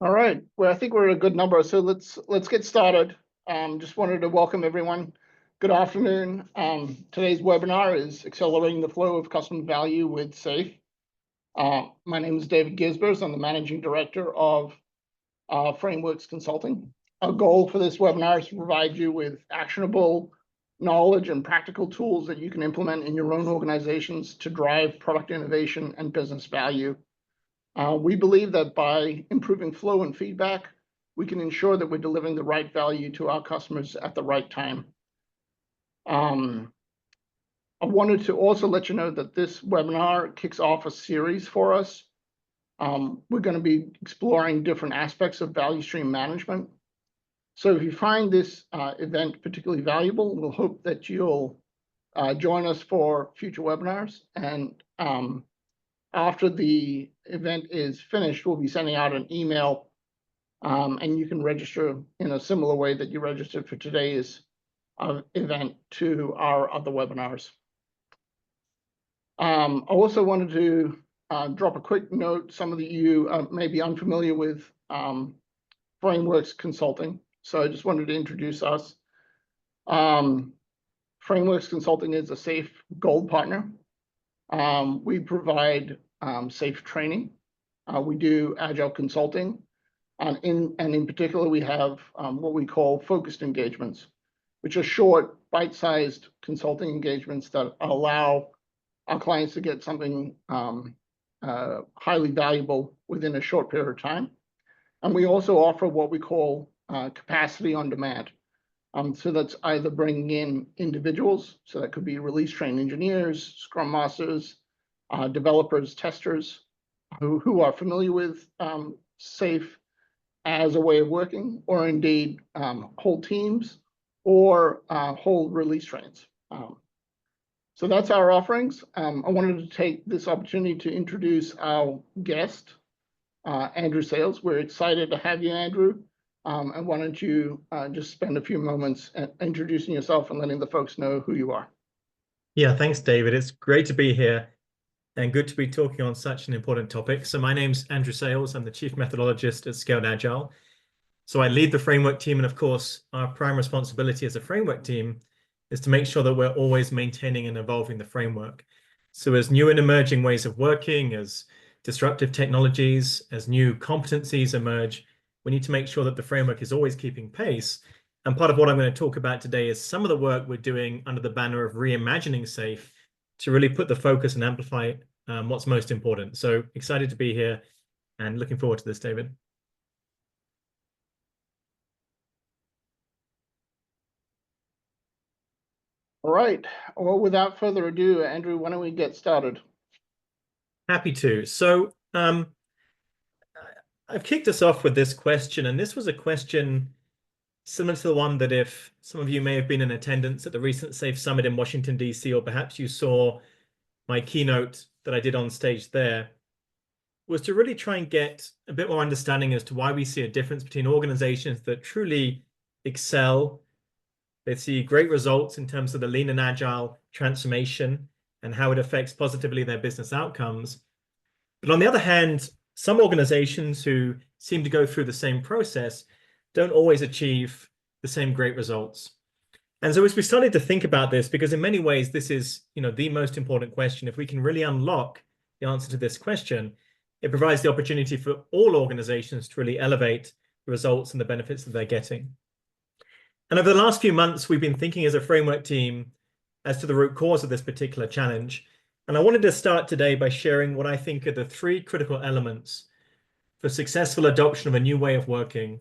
All right. Well, I think we're at a good number, so let's get started. Just wanted to welcome everyone. Good afternoon. Today's webinar is Accelerating the Flow of Customer Value with SAFe. My name is David Gisbers. I'm the Managing Director of Frameworx Consulting. Our goal for this webinar is to provide you with actionable knowledge and practical tools that you can implement in your own organizations to drive product innovation and business value. We believe that by improving flow and feedback, we can ensure that we're delivering the right value to our customers at the right time. I wanted to also let you know that this webinar kicks off a series for us. We're going to be exploring different aspects of value stream management. So if you find this event particularly valuable, we'll hope that you'll join us for future webinars. And after the event is finished, we'll be sending out an email, and you can register in a similar way that you registered for today's event to our other webinars. I also wanted to drop a quick note. Some of you may be unfamiliar with Frameworx Consulting, so I just wanted to introduce us. Frameworx Consulting is a SAFe Gold partner. We provide SAFe training. We do agile consulting, and in particular, we have what we call focused engagements, which are short, bite-sized consulting engagements that allow our clients to get something highly valuable within a short period of time. And we also offer what we call capacity on demand. So that's either bringing in individuals, so that could be release-trained engineers, scrum masters, developers, testers, who are familiar with SAFe as a way of working, or indeed whole teams or whole release trains. So that's our offerings. I wanted to take this opportunity to introduce our guest, Andrew Sales. We're excited to have you, Andrew. And why don't you just spend a few moments introducing yourself and letting the folks know who you are. Yeah, thanks, David. It's great to be here and good to be talking on such an important topic. So my name's Andrew Sales. I'm the Chief Methodologist at Scaled Agile. So I lead the framework team. And of course, our prime responsibility as a framework team is to make sure that we're always maintaining and evolving the framework. So as new and emerging ways of working, as disruptive technologies, as new competencies emerge, we need to make sure that the framework is always keeping pace. And part of what I'm going to talk about today is some of the work we're doing under the banner of reimagining SAFe to really put the focus and amplify what's most important. So excited to be here and looking forward to this, David. All right. Well, without further ado, Andrew, why don't we get started? Happy to. So I've kicked us off with this question, and this was a question similar to the one that if some of you may have been in attendance at the recent SAFe Summit in Washington, D.C., or perhaps you saw my keynote that I did on stage there, was to really try and get a bit more understanding as to why we see a difference between organizations that truly excel. They see great results in terms of the Lean and Agile transformation and how it affects positively their business outcomes. But on the other hand, some organizations who seem to go through the same process don't always achieve the same great results. And so as we started to think about this, because in many ways, this is, the most important question, if we can really unlock the answer to this question, it provides the opportunity for all organizations to really elevate the results and the benefits that they're getting. And over the last few months, we've been thinking as a framework team as to the root cause of this particular challenge. And I wanted to start today by sharing what I think are the three critical elements for successful adoption of a new way of working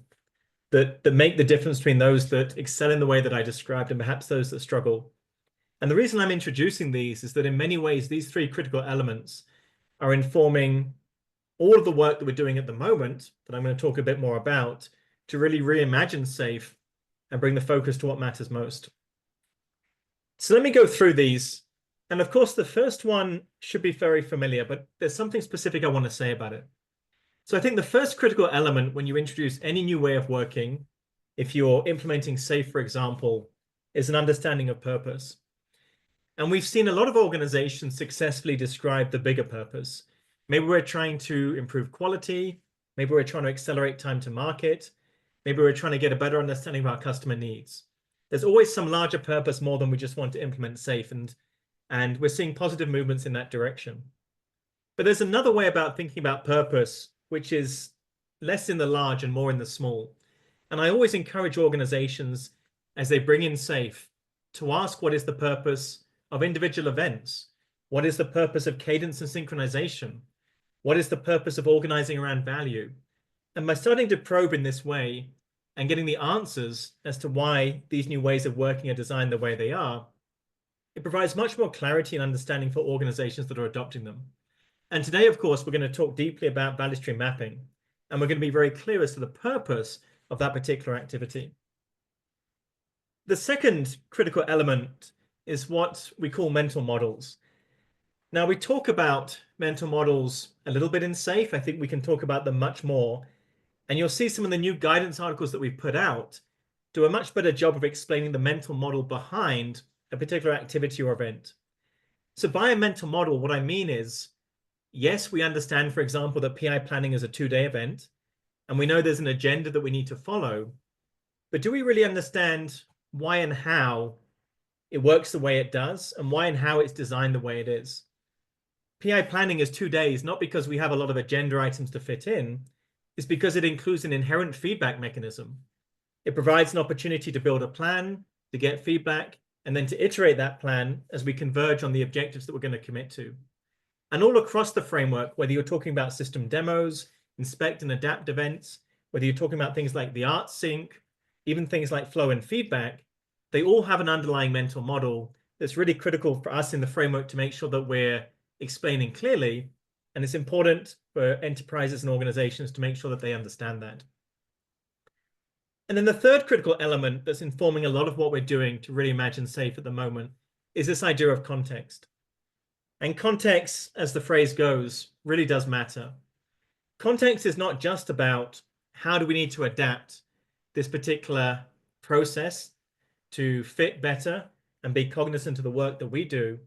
that make the difference between those that excel in the way that I described and perhaps those that struggle. And the reason I'm introducing these is that in many ways, these three critical elements are informing all of the work that we're doing at the moment, that I'm going to talk a bit more about, to really reimagine SAFe and bring the focus to what matters most. So let me go through these. And of course, the first one should be very familiar, but there's something specific I want to say about it. So I think the first critical element when you introduce any new way of working, if you're implementing SAFe, for example, is an understanding of purpose. And we've seen a lot of organizations successfully describe the bigger purpose. Maybe we're trying to improve quality. Maybe we're trying to accelerate time to market. Maybe we're trying to get a better understanding of our customer needs. There's always some larger purpose more than we just want to implement SAFe, and we're seeing positive movements in that direction. But there's another way about thinking about purpose, which is less in the large and more in the small. And I always encourage organizations, as they bring in SAFe, to ask what is the purpose of individual events? What is the purpose of cadence and synchronization? What is the purpose of organizing around value? And by starting to probe in this way and getting the answers as to why these new ways of working are designed the way they are, it provides much more clarity and understanding for organizations that are adopting them. And today, of course, we're going to talk deeply about value stream mapping, and we're going to be very clear as to the purpose of that particular activity. The second critical element is what we call mental models. Now, we talk about mental models a little bit in SAFe. I think we can talk about them much more. And you'll see some of the new guidance articles that we've put out do a much better job of explaining the mental model behind a particular activity or event. So by a mental model, what I mean is, yes, we understand, for example, that PI planning is a 2-day event, and we know there's an agenda that we need to follow. But do we really understand why and how it works the way it does, and why and how it's designed the way it is? PI planning is 2 days, not because we have a lot of agenda items to fit in. It's because it includes an inherent feedback mechanism. It provides an opportunity to build a plan, to get feedback, and then to iterate that plan as we converge on the objectives that we're going to commit to. And all across the framework, whether you're talking about system demos, inspect and adapt events, whether you're talking about things like the art sync, even things like flow and feedback, they all have an underlying mental model that's really critical for us in the framework to make sure that we're explaining clearly. And it's important for enterprises and organizations to make sure that they understand that. And then the third critical element that's informing a lot of what we're doing to really imagine SAFe at the moment is this idea of context. And context, as the phrase goes, really does matter. Context is not just about how do we need to adapt this particular process to fit better and be cognizant of the work that we do.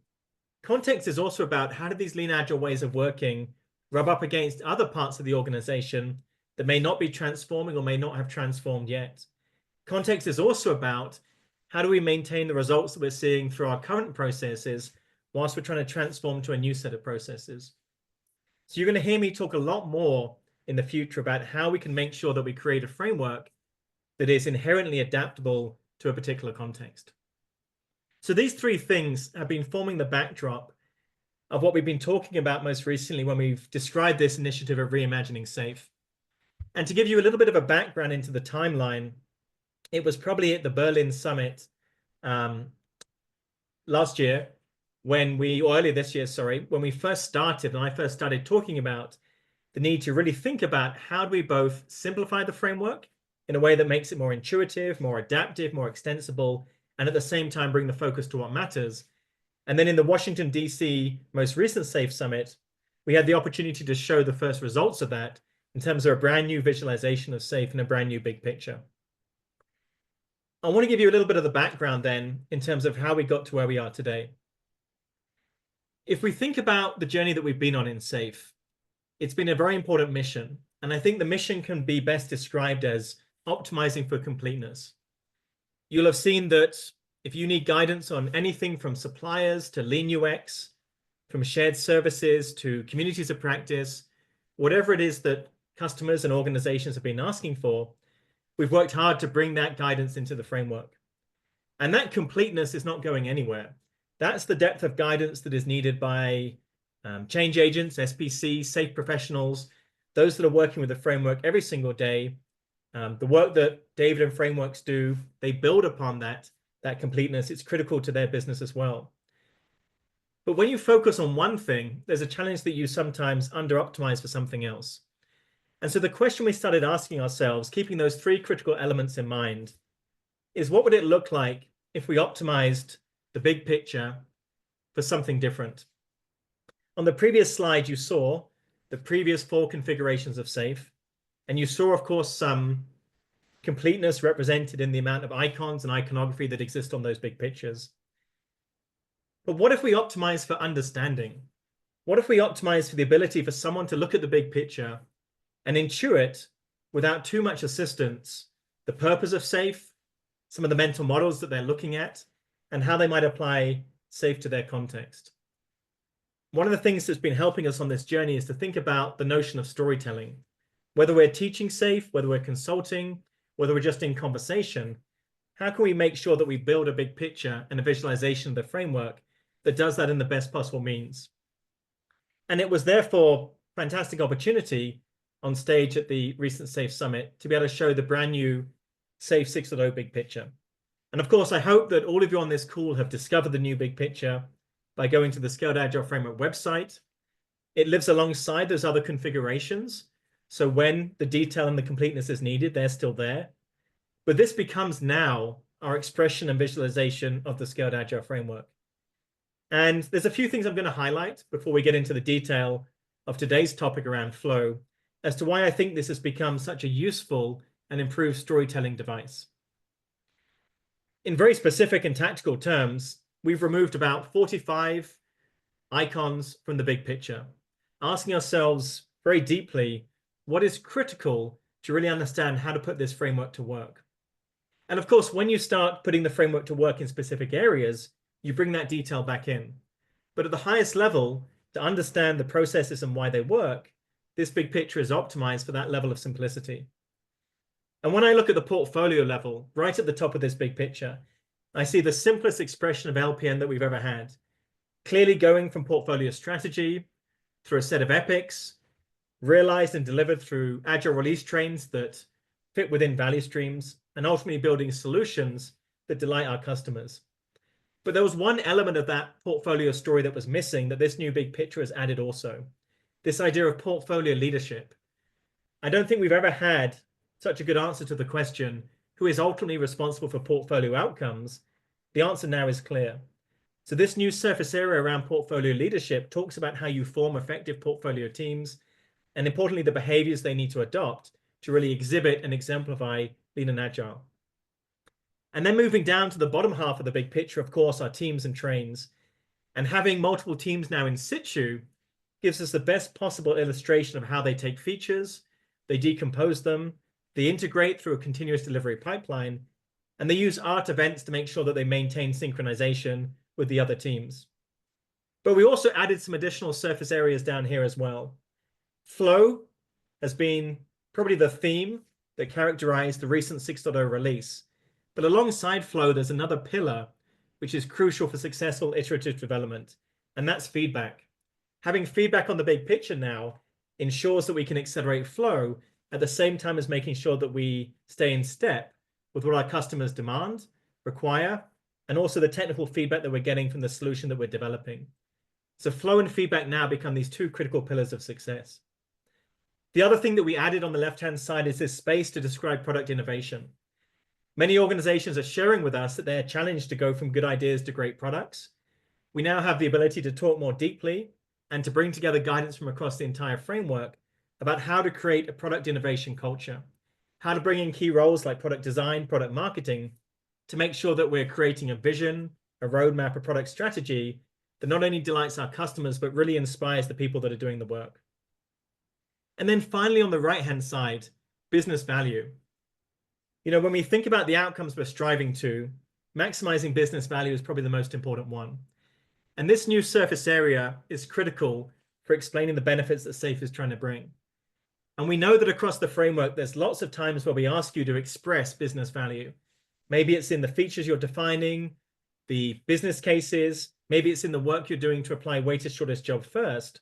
Context is also about how do these lean agile ways of working rub up against other parts of the organization that may not be transforming or may not have transformed yet. Context is also about how do we maintain the results that we're seeing through our current processes whilst we're trying to transform to a new set of processes. So you're going to hear me talk a lot more in the future about how we can make sure that we create a framework that is inherently adaptable to a particular context. So these three things have been forming the backdrop of what we've been talking about most recently when we've described this initiative of reimagining SAFe. And to give you a little bit of a background into the timeline, it was probably at the Berlin summit last year or earlier this year, sorry, when we first started, and I first started talking about the need to really think about how do we both simplify the framework in a way that makes it more intuitive, more adaptive, more extensible, and at the same time bring the focus to what matters. And then in the Washington, D.C. most recent SAFe summit, we had the opportunity to show the first results of that in terms of a brand new visualization of SAFe and a brand new big picture. I want to give you a little bit of the background then in terms of how we got to where we are today. If we think about the journey that we've been on in SAFe, it's been a very important mission. And I think the mission can be best described as optimizing for completeness. You'll have seen that if you need guidance on anything from suppliers to Lean UX, from shared services to communities of practice, whatever it is that customers and organizations have been asking for, we've worked hard to bring that guidance into the framework. And that completeness is not going anywhere. That's the depth of guidance that is needed by change agents, SPC, SAFe professionals, those that are working with the framework every single day. The work that David and Frameworx do, they build upon that completeness. It's critical to their business as well. But when you focus on one thing, there's a challenge that you sometimes under-optimize for something else. And so the question we started asking ourselves, keeping those three critical elements in mind, is what would it look like if we optimized the big picture for something different? On the previous slide, you saw the previous 4 configurations of SAFe, and you saw, of course, some completeness represented in the amount of icons and iconography that exist on those big pictures. But what if we optimize for understanding? What if we optimize for the ability for someone to look at the big picture and intuit, without too much assistance, the purpose of SAFe, some of the mental models that they're looking at, and how they might apply SAFe to their context. One of the things that's been helping us on this journey is to think about the notion of storytelling. Whether we're teaching SAFe, whether we're consulting, whether we're just in conversation, how can we make sure that we build a big picture and a visualization of the framework that does that in the best possible means? And it was therefore a fantastic opportunity on stage at the recent SAFe Summit to be able to show the brand new SAFe 6.0 big picture. And of course, I hope that all of you on this call have discovered the new big picture by going to the Scaled Agile Framework website. It lives alongside those other configurations. So when the detail and the completeness is needed, they're still there. But this becomes now our expression and visualization of the Scaled Agile Framework. And there's a few things I'm going to highlight before we get into the detail of today's topic around flow as to why I think this has become such a useful and improved storytelling device. In very specific and tactical terms, we've removed about 45 icons from the big picture, asking ourselves very deeply what is critical to really understand how to put this framework to work. And of course, when you start putting the framework to work in specific areas, you bring that detail back in. But at the highest level, to understand the processes and why they work, this big picture is optimized for that level of simplicity. And when I look at the portfolio level, right at the top of this big picture, I see the simplest expression of LPN that we've ever had, clearly going from portfolio strategy through a set of epics, realized and delivered through agile release trains that fit within value streams, and ultimately building solutions that delight our customers. But there was one element of that portfolio story that was missing that this new big picture has added also, this idea of portfolio leadership. I don't think we've ever had such a good answer to the question, who is ultimately responsible for portfolio outcomes? The answer now is clear. So this new surface area around portfolio leadership talks about how you form effective portfolio teams, and importantly, the behaviors they need to adopt to really exhibit and exemplify Lean and Agile. And then moving down to the bottom half of the big picture, of course, are teams and trains. And having multiple teams now in situ gives us the best possible illustration of how they take features, they decompose them, they integrate through a continuous delivery pipeline, and they use art events to make sure that they maintain synchronization with the other teams. But we also added some additional surface areas down here as well. Flow has been probably the theme that characterized the recent 6.0 release. But alongside flow, there's another pillar which is crucial for successful iterative development, and that's feedback. Having feedback on the big picture now ensures that we can accelerate flow at the same time as making sure that we stay in step with what our customers demand, require, and also the technical feedback that we're getting from the solution that we're developing. So flow and feedback now become these two critical pillars of success. The other thing that we added on the left-hand side is this space to describe product innovation. Many organizations are sharing with us that they're challenged to go from good ideas to great products. We now have the ability to talk more deeply and to bring together guidance from across the entire framework about how to create a product innovation culture, how to bring in key roles like product design, product marketing, to make sure that we're creating a vision, a roadmap, a product strategy that not only delights our customers, but really inspires the people that are doing the work. And then finally, on the right-hand side, business value. You know, when we think about the outcomes we're striving to, maximizing business value is probably the most important one. And this new surface area is critical for explaining the benefits that SAFe is trying to bring. And we know that across the framework, there's lots of times where we ask you to express business value. Maybe it's in the features you're defining, the business cases, maybe it's in the work you're doing to apply weighted shortest job first.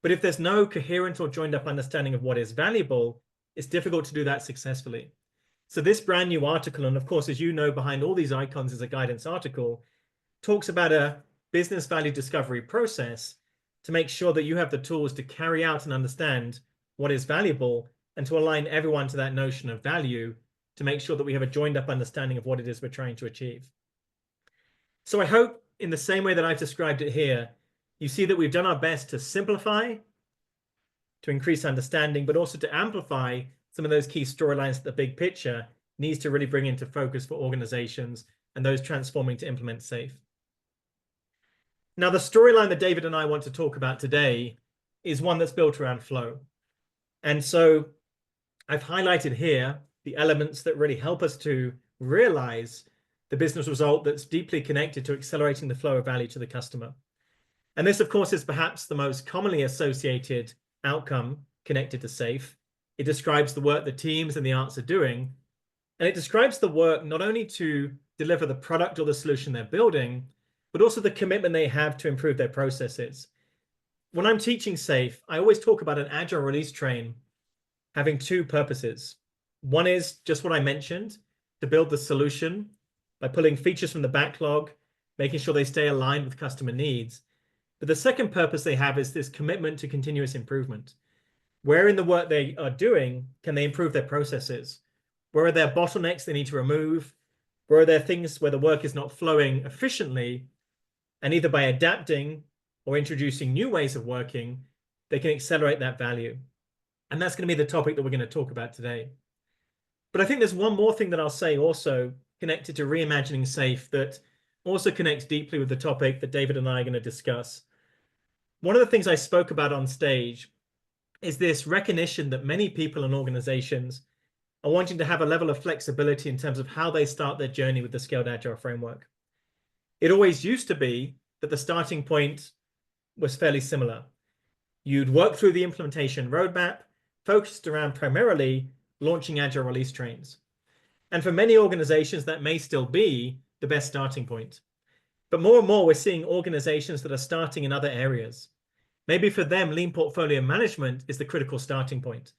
But if there's no coherent or joined up understanding of what is valuable, it's difficult to do that successfully. So this brand new article, and of course, as you know, behind all these icons is a guidance article, talks about a business value discovery process to make sure that you have the tools to carry out and understand what is valuable and to align everyone to that notion of value to make sure that we have a joined up understanding of what it is we're trying to achieve. So I hope in the same way that I've described it here, you see that we've done our best to simplify, to increase understanding, but also to amplify some of those key storylines that the big picture needs to really bring into focus for organizations and those transforming to implement SAFe. Now, the storyline that David and I want to talk about today is one that's built around flow. And so I've highlighted here the elements that really help us to realize the business result that's deeply connected to accelerating the flow of value to the customer. And this, of course, is perhaps the most commonly associated outcome connected to SAFe. It describes the work the teams and the arts are doing, and it describes the work not only to deliver the product or the solution they're building, but also the commitment they have to improve their processes. When I'm teaching SAFe, I always talk about an agile release train having two purposes. One is just what I mentioned, to build the solution by pulling features from the backlog, making sure they stay aligned with customer needs. But the second purpose they have is this commitment to continuous improvement. Where in the work they are doing can they improve their processes? Where are there bottlenecks they need to remove? Where are there things where the work is not flowing efficiently? And either by adapting or introducing new ways of working, they can accelerate that value. And that's going to be the topic that we're going to talk about today. But I think there's one more thing that I'll say also connected to reimagining SAFe that also connects deeply with the topic that David and I are going to discuss. One of the things I spoke about on stage is this recognition that many people and organizations are wanting to have a level of flexibility in terms of how they start their journey with the Scaled Agile framework. It always used to be that the starting point was fairly similar. You'd work through the implementation roadmap, focused around primarily launching agile release trains. And for many organizations, that may still be the best starting point. But more and more, we're seeing organizations that are starting in other areas. Maybe for them, lean portfolio management is the critical starting point.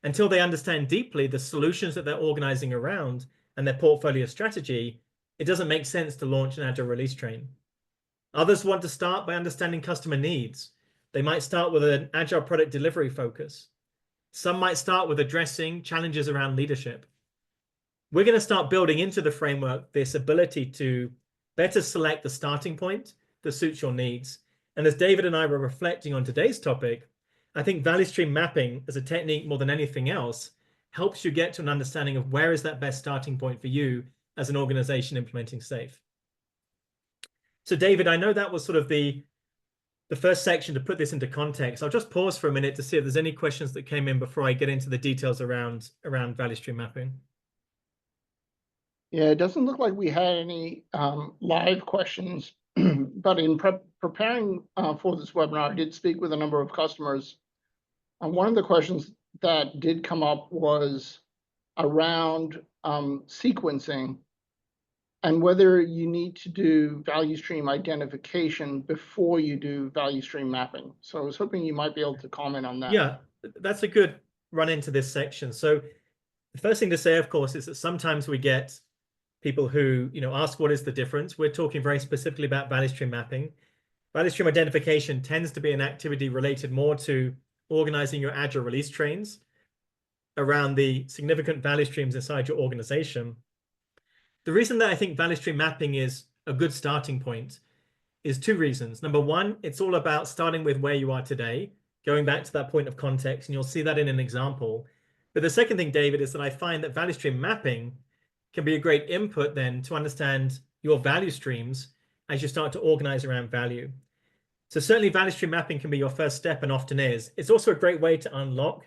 Until they understand deeply the solutions that they're organizing around and their portfolio strategy, it doesn't make sense to launch an agile release train. Others want to start by understanding customer needs. They might start with an agile product delivery focus. Some might start with addressing challenges around leadership. We're going to start building into the framework this ability to better select the starting point that suits your needs. And as David and I were reflecting on today's topic, I think value stream mapping as a technique more than anything else helps you get to an understanding of where is that best starting point for you as an organization implementing SAFe. So David, I know that was sort of the first section to put this into context. I'll just pause for a minute to see if there's any questions that came in before I get into the details around value stream mapping. Yeah, it doesn't look like we had any live questions, but in preparing for this webinar, I did speak with a number of customers. And one of the questions that did come up was around sequencing and whether you need to do value stream identification before you do value stream mapping. So I was hoping you might be able to comment on that. Yeah, that's a good run into this section. So the first thing to say, of course, is that sometimes we get people who ask what is the difference. We're talking very specifically about value stream mapping. Value stream identification tends to be an activity related more to organizing your agile release trains around the significant value streams inside your organization. The reason that I think value stream mapping is a good starting point is two reasons. Number one, it's all about starting with where you are today, going back to that point of context, and you'll see that in an example. But the second thing, David, is that I find that value stream mapping can be a great input then to understand your value streams as you start to organize around value. So certainly value stream mapping can be your first step and often is. It's also a great way to unlock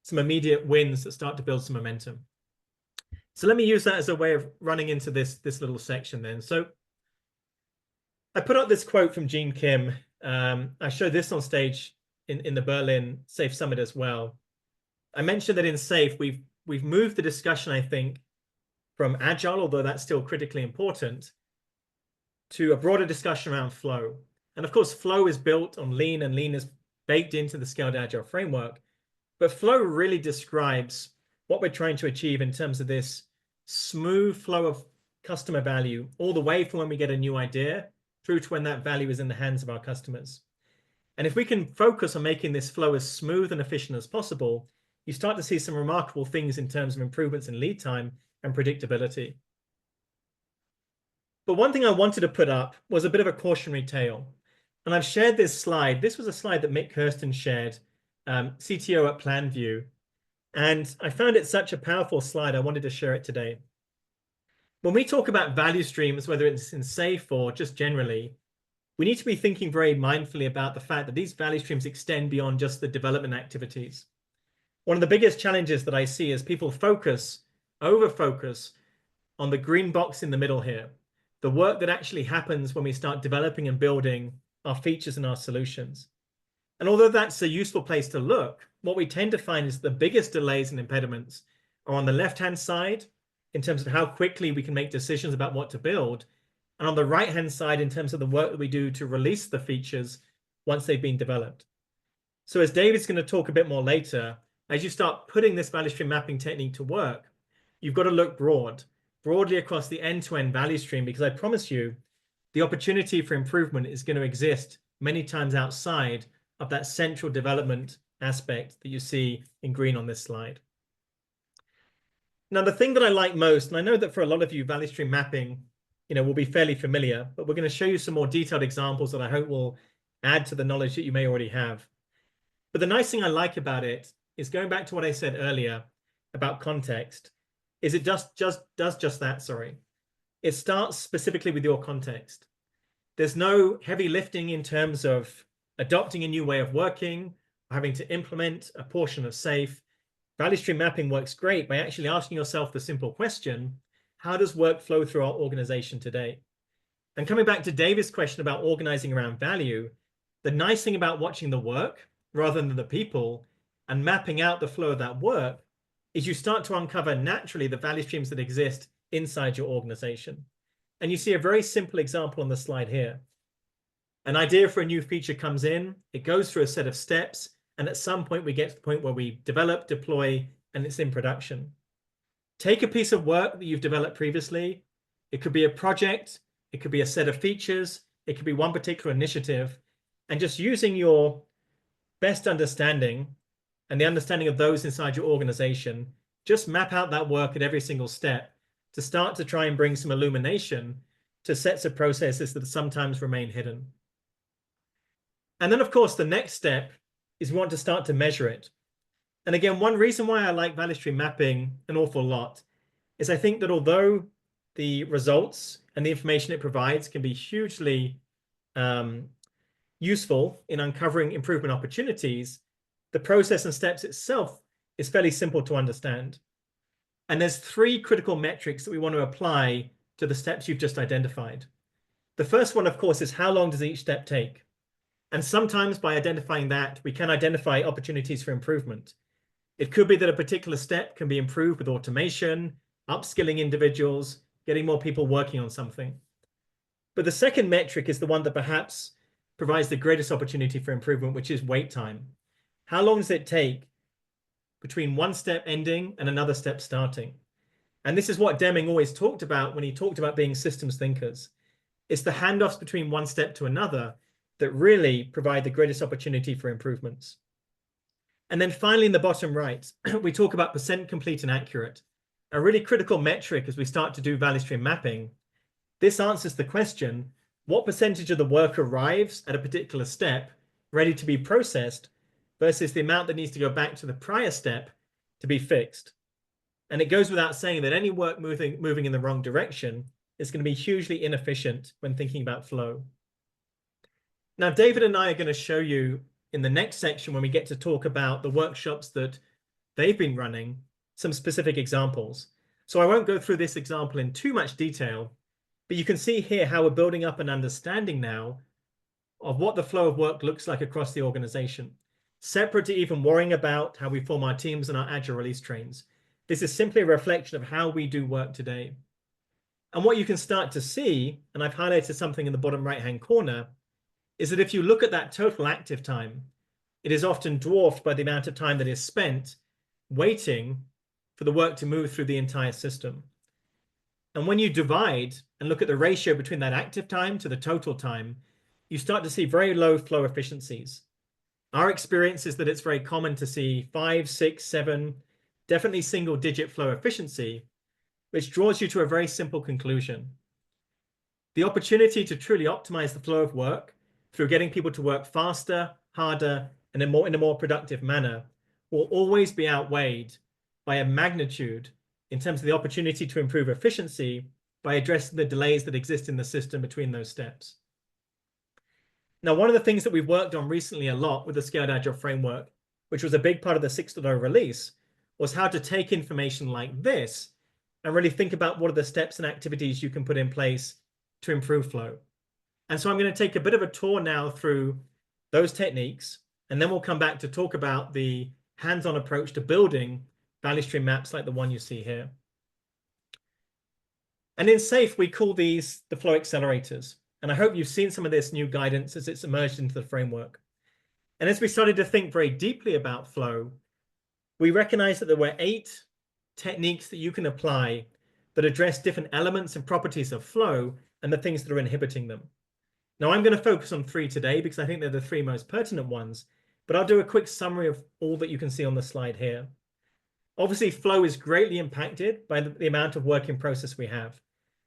some immediate wins that start to build some momentum. So let me use that as a way of running into this little section then. So I put up this quote from Gene Kim. I showed this on stage in the Berlin SAFe Summit as well. I mentioned that in SAFe, we've moved the discussion, I think, from agile, although that's still critically important, to a broader discussion around flow. And of course, flow is built on lean, and lean is baked into the Scaled Agile framework. But flow really describes what we're trying to achieve in terms of this smooth flow of customer value, all the way from when we get a new idea through to when that value is in the hands of our customers. And if we can focus on making this flow as smooth and efficient as possible, you start to see some remarkable things in terms of improvements in lead time and predictability. But one thing I wanted to put up was a bit of a cautionary tale. And I've shared this slide. This was a slide that Mick Kirsten shared, CTO at PlanView. And I found it such a powerful slide, I wanted to share it today. When we talk about value streams, whether it's in SAFe or just generally, we need to be thinking very mindfully about the fact that these value streams extend beyond just the development activities. one of the biggest challenges that I see is people over-focus on the green box in the middle here, the work that actually happens when we start developing and building our features and our solutions. And although that's a useful place to look, what we tend to find is the biggest delays and impediments are on the left-hand side in terms of how quickly we can make decisions about what to build, and on the right-hand side in terms of the work that we do to release the features once they've been developed. So as David's going to talk a bit more later, as you start putting this value stream mapping technique to work, you've got to look broadly across the end-to-end value stream, because I promise you, the opportunity for improvement is going to exist many times outside of that central development aspect that you see in green on this slide. Now, the thing that I like most, and I know that for a lot of you, value stream mapping, will be fairly familiar, but we're going to show you some more detailed examples that I hope will add to the knowledge that you may already have. But the nice thing I like about it is, going back to what I said earlier about context, is it does just that, sorry. It starts specifically with your context. There's no heavy lifting in terms of adopting a new way of working, or having to implement a portion of SAFe. Value stream mapping works great by actually asking yourself the simple question, how does work flow through our organization today? And coming back to David's question about organizing around value, the nice thing about watching the work rather than the people and mapping out the flow of that work is you start to uncover naturally the value streams that exist inside your organization. And you see a very simple example on the slide here. An idea for a new feature comes in, it goes through a set of steps, and at some point we get to the point where we develop, deploy, and it's in production. Take a piece of work that you've developed previously. It could be a project, it could be a set of features, it could be one particular initiative, and just using your best understanding and the understanding of those inside your organization, just map out that work at every single step to start to try and bring some illumination to sets of processes that sometimes remain hidden. And then, of course, the next step is we want to start to measure it. And again, one reason why I like value stream mapping an awful lot is I think that although the results and the information it provides can be hugely useful in uncovering improvement opportunities, the process and steps itself is fairly simple to understand. And there's 3 critical metrics that we want to apply to the steps you've just identified. The first one, of course, is how long does each step take? And sometimes by identifying that, we can identify opportunities for improvement. It could be that a particular step can be improved with automation, upskilling individuals, getting more people working on something. But the second metric is the one that perhaps provides the greatest opportunity for improvement, which is wait time. How long does it take between one step ending and another step starting? And this is what Deming always talked about when he talked about being systems thinkers. It's the handoffs between one step to another that really provide the greatest opportunity for improvements. And then finally, in the bottom right, we talk about percent complete and accurate, a really critical metric as we start to do value stream mapping. This answers the question, what percentage of the work arrives at a particular step ready to be processed versus the amount that needs to go back to the prior step to be fixed? And it goes without saying that any work moving in the wrong direction is going to be hugely inefficient when thinking about flow. Now, David and I are going to show you in the next section, when we get to talk about the workshops that they've been running, some specific examples. So I won't go through this example in too much detail, but you can see here how we're building up an understanding now of what the flow of work looks like across the organization, separate to even worrying about how we form our teams and our agile release trains. This is simply a reflection of how we do work today. And what you can start to see, and I've highlighted something in the bottom right-hand corner, is that if you look at that total active time, it is often dwarfed by the amount of time that is spent waiting for the work to move through the entire system. And when you divide and look at the ratio between that active time to the total time, you start to see very low flow efficiencies. Our experience is that it's very common to see 5, 6, 7, definitely single-digit flow efficiency, which draws you to a very simple conclusion. The opportunity to truly optimize the flow of work through getting people to work faster, harder, and in a more productive manner will always be outweighed by a magnitude in terms of the opportunity to improve efficiency by addressing the delays that exist in the system between those steps. Now, one of the things that we've worked on recently a lot with the Scaled Agile framework which was a big part of the 6.0 release, was how to take information like this and really think about what are the steps and activities you can put in place to improve flow. And so I'm going to take a bit of a tour now through those techniques, and then we'll come back to talk about the hands-on approach to building value stream maps like the one you see here. And in SAFe, we call these the flow accelerators. And I hope you've seen some of this new guidance as it's emerged into the framework. And as we started to think very deeply about flow, we recognized that there were 8 techniques that you can apply that address different elements and properties of flow and the things that are inhibiting them. Now, I'm going to focus on 3 today because I think they're the 3 most pertinent ones, but I'll do a quick summary of all that you can see on the slide here. Obviously, flow is greatly impacted by the amount of work in process we have.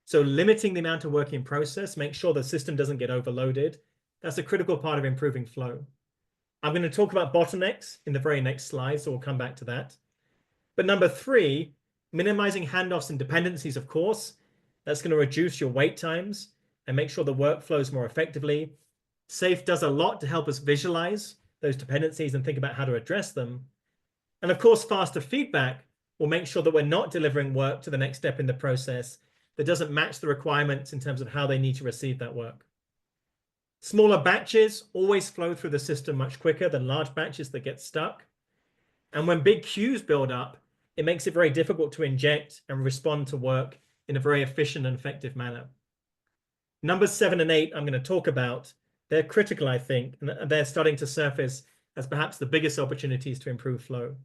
So limiting the amount of work in process, make sure the system doesn't get overloaded. That's a critical part of improving flow. I'm going to talk about bottlenecks in the very next slide, so we'll come back to that. But number 3, minimizing handoffs and dependencies, of course. That's going to reduce your wait times and make sure the work flows more effectively. SAFe does a lot to help us visualize those dependencies and think about how to address them. And of course, faster feedback will make sure that we're not delivering work to the next step in the process that doesn't match the requirements in terms of how they need to receive that work. Smaller batches always flow through the system much quicker than large batches that get stuck. And when big queues build up, it makes it very difficult to inject and respond to work in a very efficient and effective manner. Numbers 7 and 8 I'm going to talk about. They're critical, I think, and they're starting to surface as perhaps the biggest opportunities to improve flow.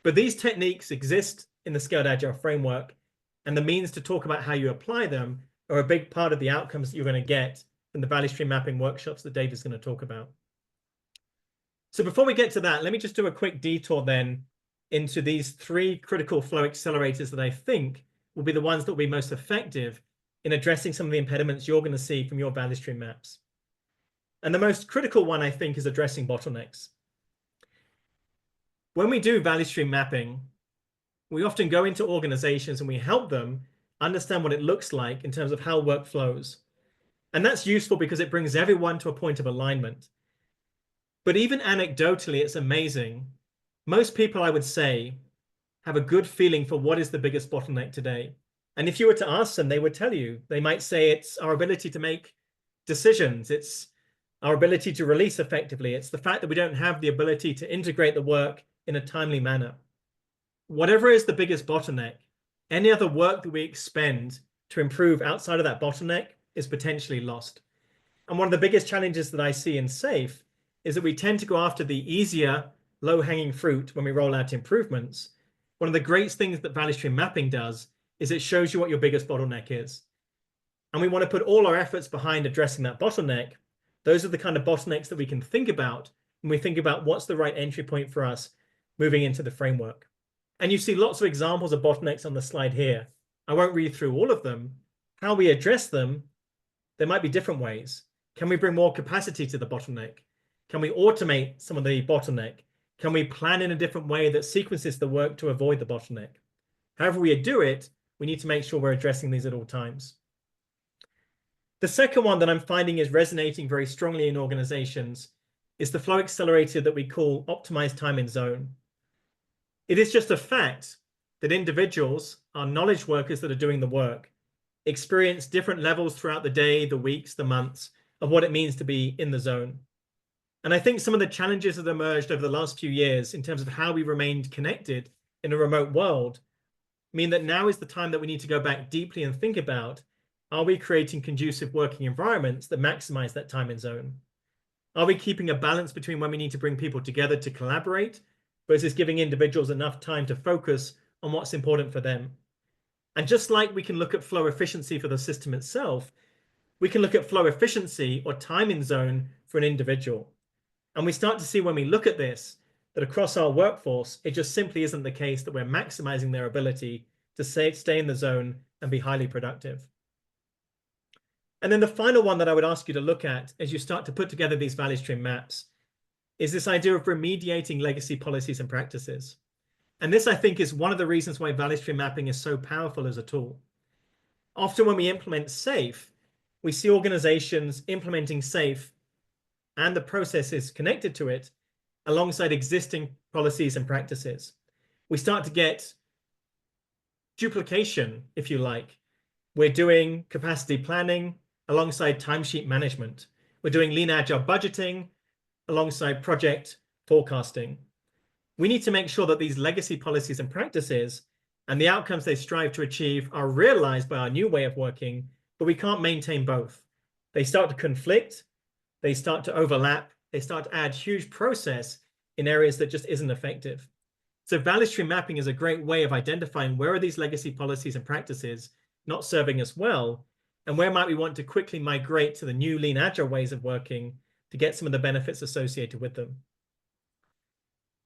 But these techniques exist in the Scaled Agile framework, and the means to talk about how you apply them are a big part of the outcomes that you're going to get from the value stream mapping workshops that Dave is going to talk about. So before we get to that, let me just do a quick detour then into these 3 critical flow accelerators that I think will be the ones that will be most effective in addressing some of the impediments you're going to see from your value stream maps. And the most critical one, I think, is addressing bottlenecks. When we do value stream mapping, we often go into organizations and we help them understand what it looks like in terms of how work flows. And that's useful because it brings everyone to a point of alignment. But even anecdotally, it's amazing. Most people, I would say, have a good feeling for what is the biggest bottleneck today. And if you were to ask them, they would tell you. They might say it's our ability to make decisions. It's our ability to release effectively. It's the fact that we don't have the ability to integrate the work in a timely manner. Whatever is the biggest bottleneck, any other work that we expend to improve outside of that bottleneck is potentially lost. And one of the biggest challenges that I see in SAFe is that we tend to go after the easier, low-hanging fruit when we roll out improvements. One of the great things that value stream mapping does is it shows you what your biggest bottleneck is. And we want to put all our efforts behind addressing that bottleneck. Those are the kind of bottlenecks that we can think about when we think about what's the right entry point for us moving into the framework. And you see lots of examples of bottlenecks on the slide here. I won't read through all of them. How we address them, there might be different ways. Can we bring more capacity to the bottleneck? Can we automate some of the bottleneck? Can we plan in a different way that sequences the work to avoid the bottleneck? However we do it, we need to make sure we're addressing these at all times. The second one that I'm finding is resonating very strongly in organizations is the flow accelerator that we call optimized time in zone. It is just a fact that individuals, our knowledge workers that are doing the work, experience different levels throughout the day, the weeks, the months of what it means to be in the zone. And I think some of the challenges that emerged over the last few years in terms of how we remained connected in a remote world mean that now is the time that we need to go back deeply and think about, are we creating conducive working environments that maximize that time in zone? Are we keeping a balance between when we need to bring people together to collaborate versus giving individuals enough time to focus on what's important for them? And just like we can look at flow efficiency for the system itself, we can look at flow efficiency or time in zone for an individual. And we start to see when we look at this, that across our workforce, it just simply isn't the case that we're maximizing their ability to stay in the zone and be highly productive. And then the final one that I would ask you to look at as you start to put together these value stream maps is this idea of remediating legacy policies and practices. And this, I think, is one of the reasons why value stream mapping is so powerful as a tool. Often when we implement SAFe, we see organizations implementing SAFe and the processes connected to it alongside existing policies and practices. We start to get duplication, if you like. We're doing capacity planning alongside timesheet management. We're doing Lean Agile budgeting alongside project forecasting. We need to make sure that these legacy policies and practices and the outcomes they strive to achieve are realized by our new way of working, but we can't maintain both. They start to conflict, they start to overlap, they start to add huge process in areas that just isn't effective. So value stream mapping is a great way of identifying where are these legacy policies and practices not serving us well, and where might we want to quickly migrate to the new Lean Agile ways of working to get some of the benefits associated with them.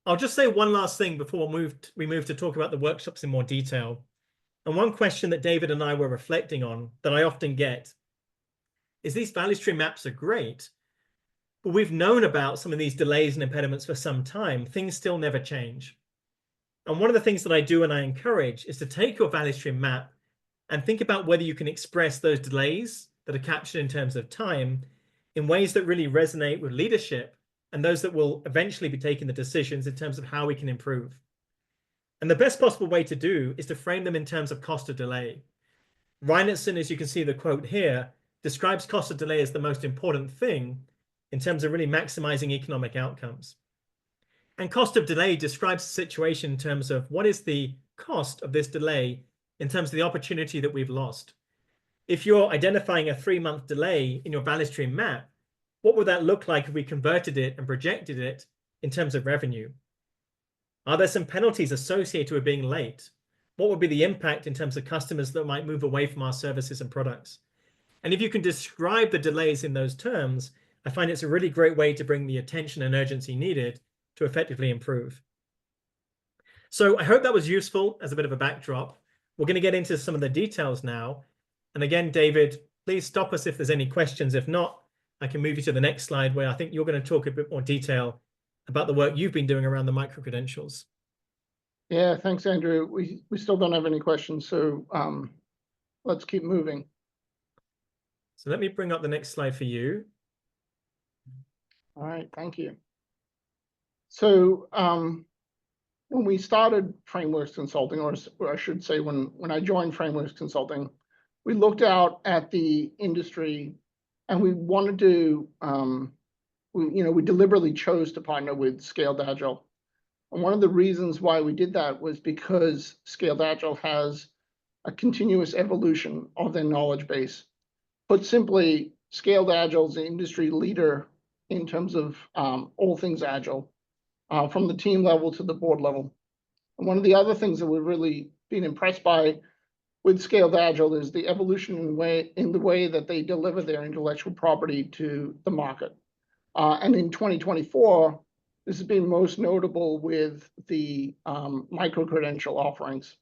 I'll just say one last thing before we move to talk about the workshops in more detail. And one question that David and I were reflecting on that I often get is these value stream maps are great, but we've known about some of these delays and impediments for some time. Things still never change. And one of the things that I do and I encourage is to take your value stream map and think about whether you can express those delays that are captured in terms of time in ways that really resonate with leadership and those that will eventually be taking the decisions in terms of how we can improve. And the best possible way to do is to frame them in terms of cost of delay. Reinertsen, as you can see the quote here, describes cost of delay as the most important thing in terms of really maximizing economic outcomes. And cost of delay describes the situation in terms of what is the cost of this delay in terms of the opportunity that we've lost. If you're identifying a 3-month delay in your value stream map, what would that look like if we converted it and projected it in terms of revenue? Are there some penalties associated with being late? What would be the impact in terms of customers that might move away from our services and products? And if you can describe the delays in those terms, I find it's a really great way to bring the attention and urgency needed to effectively improve. So I hope that was useful as a bit of a backdrop. We're going to get into some of the details now. And again, David, please stop us if there's any questions. If not, I can move you to the next slide where I think you're going to talk a bit more detail about the work you've been doing around the micro-credentials. Yeah, thanks, Andrew. We still don't have any questions, so let's keep moving. So let me bring up the next slide for you. All right, thank you. So when we started Frameworx Consulting, or I should say when I joined Frameworx Consulting, we looked out at the industry and we wanted to, we deliberately chose to partner with Scaled Agile. And one of the reasons why we did that was because Scaled Agile has a continuous evolution of their knowledge base. Put simply, Scaled Agile is an industry leader in terms of all things Agile, from the team level to the board level. And one of the other things that we've really been impressed by with Scaled Agile is the evolution in the way that they deliver their intellectual property to the market. And in 2024, this has been most notable with the micro-credential offerings.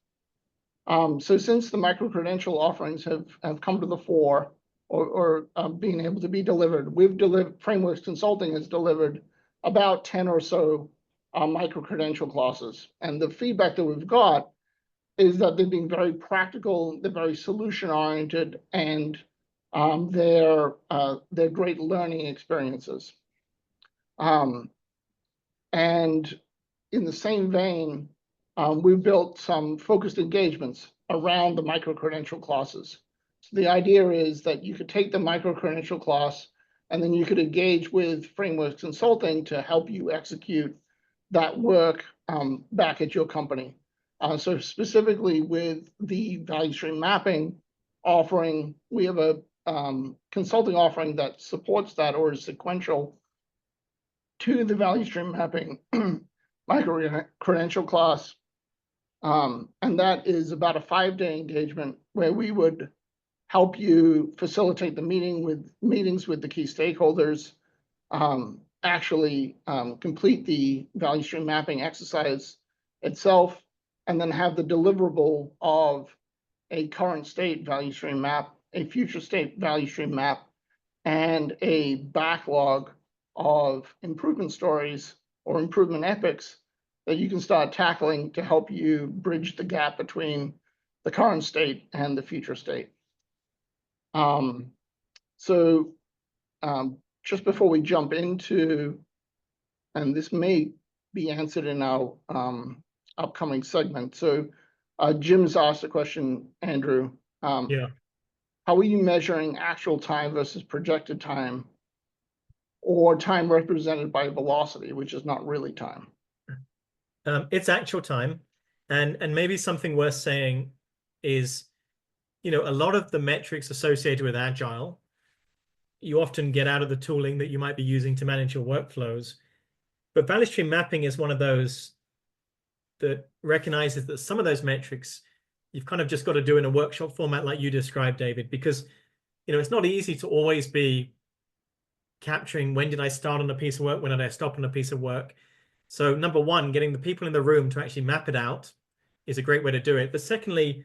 So since the micro-credential offerings have come to the fore or being able to be delivered, Frameworx Consulting has delivered about 10 or so micro-credential classes. And the feedback that we've got is that they've been very practical, they're very solution-oriented, and they're great learning experiences. And in the same vein, we've built some focused engagements around the micro-credential classes. So the idea is that you could take the micro-credential class and then you could engage with Frameworx Consulting to help you execute that work back at your company. So specifically with the value stream mapping offering, we have a consulting offering that supports that or is sequential to the value stream mapping micro-credential class. And that is about a 5-day engagement where we would help you facilitate the meetings with the key stakeholders, actually complete the value stream mapping exercise itself, and then have the deliverable of a current state value stream map, a future state value stream map, and a backlog of improvement stories or improvement epics that you can start tackling to help you bridge the gap between the current state and the future state. Just before we jump into and this may be answered in our upcoming segment. So Jim's asked a question, Andrew. Yeah. How are you measuring actual time versus projected time, or time represented by velocity, which is not really time? It's actual time. And maybe something worth saying is, a lot of the metrics associated with Agile, you often get out of the tooling that you might be using to manage your workflows. But value stream mapping is one of those that recognizes that some of those metrics you've kind of just got to do in a workshop format like you described, David, because it's not easy to always be capturing when did I start on a piece of work, when did I stop on a piece of work. So number one, getting the people in the room to actually map it out is a great way to do it. But secondly,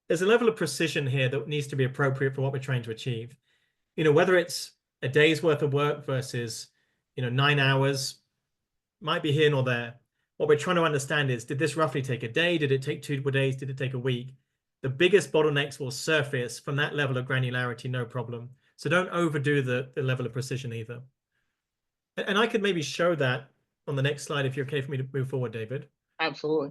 there's a level of precision here that needs to be appropriate for what we're trying to achieve. Whether it's a day's worth of work versus 9 hours, might be here nor there. What we're trying to understand is, did this roughly take a day? Did it take 2 days? Did it take a week? The biggest bottlenecks will surface from that level of granularity, no problem. So don't overdo the level of precision either. And I could maybe show that on the next slide if you're okay for me to move forward, David. Absolutely.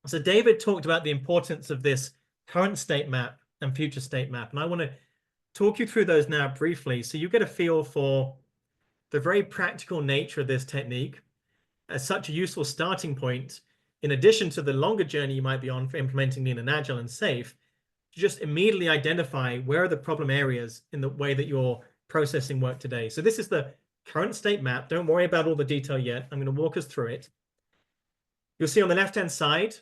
So David talked about the importance of this current state map and future state map. And I want to talk you through those now briefly so you get a feel for the very practical nature of this technique as such a useful starting point, in addition to the longer journey you might be on for implementing Lean and Agile and Safe, to just immediately identify where are the problem areas in the way that you're processing work today. So this is the current state map. Don't worry about all the detail yet. I'm going to walk us through it. You'll see on the left-hand side,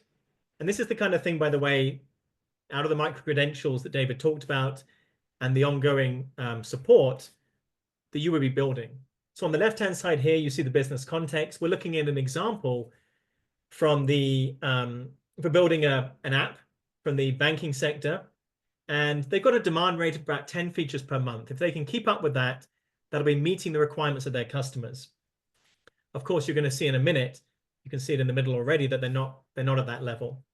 and this is the kind of thing, by the way, out of the micro-credentials that David talked about and the ongoing support that you will be building. So on the left-hand side here, you see the business context. We're looking at an example from the for building an app from the banking sector, and they've got a demand rate of about 10 features per month. If they can keep up with that, that'll be meeting the requirements of their customers. Of course, you're going to see in a minute, you can see it in the middle already, that they're not at that level.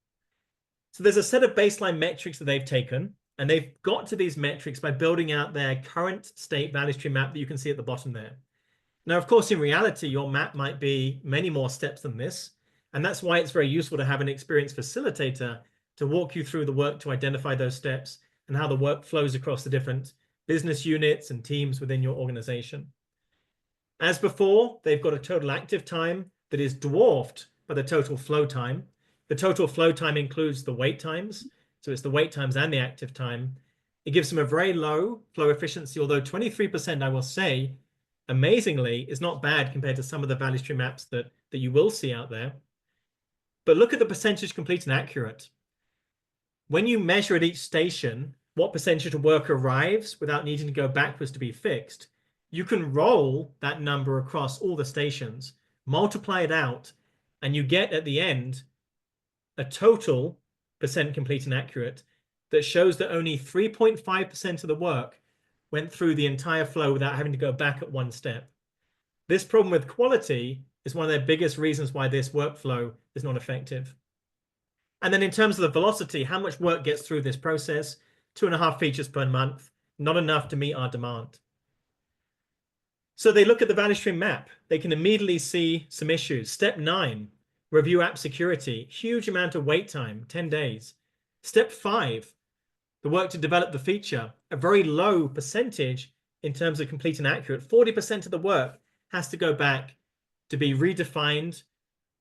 So there's a set of baseline metrics that they've taken, and they've got to these metrics by building out their current state value stream map that you can see at the bottom there. Now, of course, in reality, your map might be many more steps than this. And that's why it's very useful to have an experienced facilitator to walk you through the work to identify those steps and how the work flows across the different business units and teams within your organization. As before, they've got a total active time that is dwarfed by the total flow time. The total flow time includes the wait times. So it's the wait times and the active time. It gives them a very low flow efficiency, although 23%, I will say, amazingly, is not bad compared to some of the value stream maps that you will see out there. But look at the percentage complete and accurate. When you measure at each station what percentage of work arrives without needing to go backwards to be fixed, you can roll that number across all the stations, multiply it out, and you get at the end a total percent complete and accurate that shows that only 3.5% of the work went through the entire flow without having to go back at one step. This problem with quality is one of their biggest reasons why this workflow is not effective. And then in terms of the velocity, how much work gets through this process? 2.5 features per month, not enough to meet our demand. So they look at the value stream map. They can immediately see some issues. Step 9, review app security. Huge amount of wait time, 10 days. Step 5, the work to develop the feature. A very low percentage in terms of complete and accurate. 40% of the work has to go back to be redefined.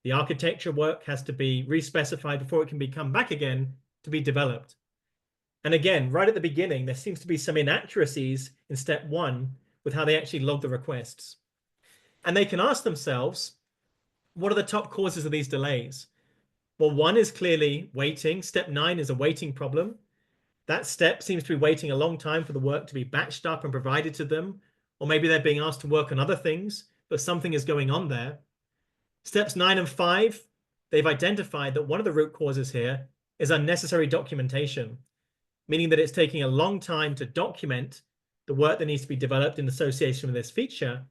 The architecture work has to be respecified before it can be come back again to be developed. And again, right at the beginning, there seems to be some inaccuracies in step 1 with how they actually log the requests. And they can ask themselves, what are the top causes of these delays? Well, one is clearly waiting. Step 9 is a waiting problem. That step seems to be waiting a long time for the work to be batched up and provided to them. Or maybe they're being asked to work on other things, but something is going on there. Steps 9 and 5, they've identified that one of the root causes here is unnecessary documentation, meaning that it's taking a long time to document the work that needs to be developed in association with this feature.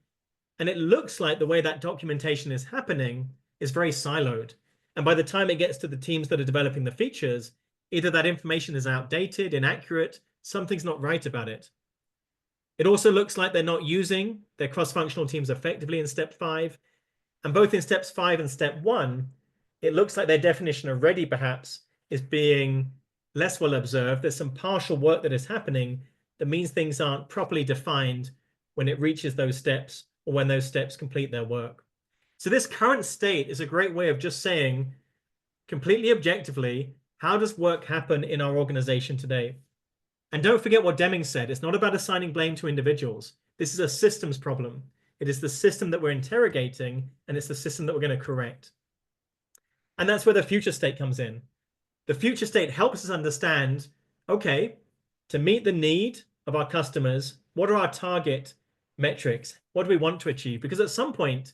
And it looks like the way that documentation is happening is very siloed. And by the time it gets to the teams that are developing the features, either that information is outdated, inaccurate, something's not right about it. It also looks like they're not using their cross-functional teams effectively in step 5. And both in steps 5 and step 1, it looks like their definition of ready perhaps is being less well observed. There's some partial work that is happening that means things aren't properly defined when it reaches those steps or when those steps complete their work. So this current state is a great way of just saying completely objectively, how does work happen in our organization today? And don't forget what Deming said. It's not about assigning blame to individuals. This is a systems problem. It is the system that we're interrogating, and it's the system that we're going to correct. And that's where the future state comes in. The future state helps us understand, okay, to meet the need of our customers, what are our target metrics? What do we want to achieve? Because at some point,